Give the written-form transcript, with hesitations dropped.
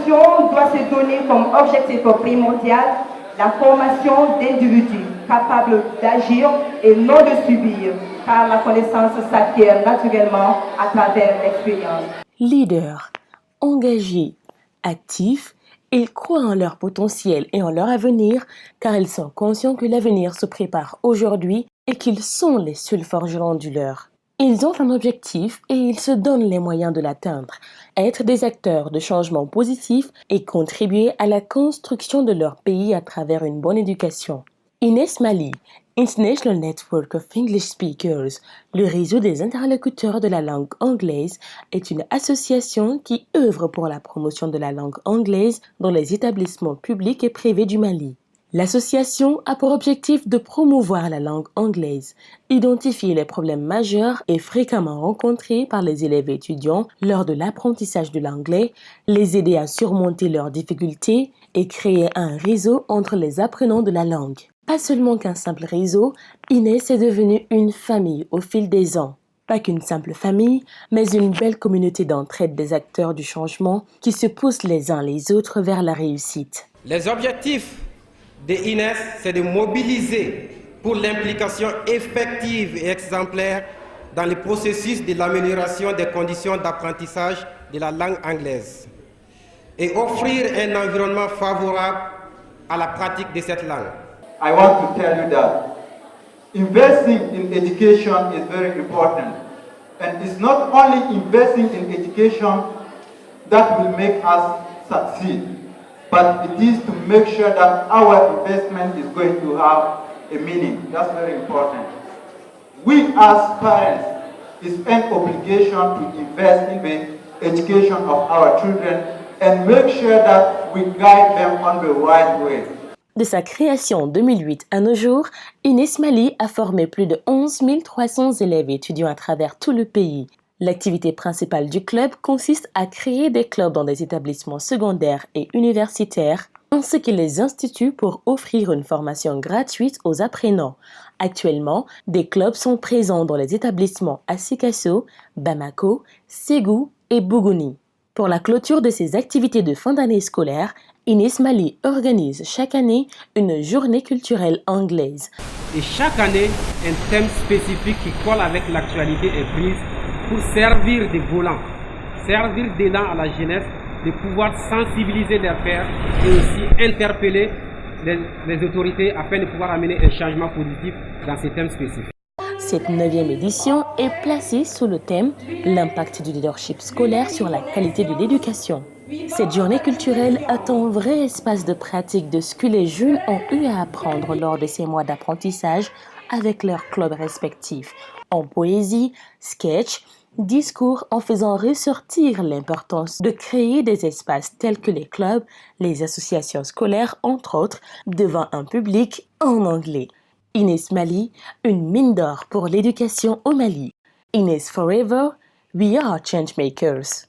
l'éducation doit se donner comme objectif primordial la formation d'individus capables d'agir et non de subir, car la connaissance s'acquiert naturellement à travers l'expérience. Leaders, engagés, actifs, ils croient en leur potentiel et en leur avenir car ils sont conscients que l'avenir se prépare aujourd'hui et qu'ils sont les seuls forgerons du leur. Ils ont un objectif et ils se donnent les moyens de l'atteindre, être des acteurs de changement positif et contribuer à la construction de leur pays à travers une bonne éducation. INES-Mali, International Network of English Speakers, le réseau des interlocuteurs de la langue anglaise, est une association qui œuvre pour la promotion de la langue anglaise dans les établissements publics et privés du Mali. L'association a pour objectif de promouvoir la langue anglaise, identifier les problèmes majeurs et fréquemment rencontrés par les élèves et étudiants lors de l'apprentissage de l'anglais, les aider à surmonter leurs difficultés et créer un réseau entre les apprenants de la langue. Pas seulement qu'un simple réseau, INES est devenu une famille au fil des ans. Pas qu'une simple famille, mais une belle communauté d'entraide des acteurs du changement qui se poussent les uns les autres vers la réussite. Les objectifs de INES, c'est de mobiliser pour l'implication effective et exemplaire dans le processus de l'amélioration des conditions d'apprentissage de la langue anglaise et offrir un environnement favorable à la pratique de cette langue. I want to tell you that investing in education is very important, and it's not only investing in education that will make us succeed, but it is to make sure that our investment is going to have a meaning. That's very important. We as parents, it's an obligation to invest in the education of our children and make sure that we guide them on the right way. De sa création en 2008 à nos jours, INES-Mali a formé plus de 11 300 élèves et étudiants à travers tout le pays. L'activité principale du club consiste à créer des clubs dans des établissements secondaires et universitaires, ainsi que les instituts pour offrir une formation gratuite aux apprenants. Actuellement, des clubs sont présents dans les établissements à Sikasso, Bamako, Ségou et Bougouni. Pour la clôture de ces activités de fin d'année scolaire, INES-Mali organise chaque année une journée culturelle anglaise. Et chaque année, un thème spécifique qui colle avec l'actualité est prise pour servir de volant, servir d'élan à la jeunesse, de pouvoir sensibiliser leurs pairs et aussi interpeller les autorités afin de pouvoir amener un changement positif dans ces thèmes spécifiques. Cette 9e édition est placée sous le thème « L'impact du leadership scolaire sur la qualité de l'éducation ». Cette journée culturelle est un vrai espace de pratique de ce que les jeunes ont eu à apprendre lors de ces mois d'apprentissage avec leurs clubs respectifs, en poésie, sketch, discours en faisant ressortir l'importance de créer des espaces tels que les clubs, les associations scolaires, entre autres, devant un public en anglais. INES-Mali, une mine d'or pour l'éducation au Mali. INES Forever, we are changemakers.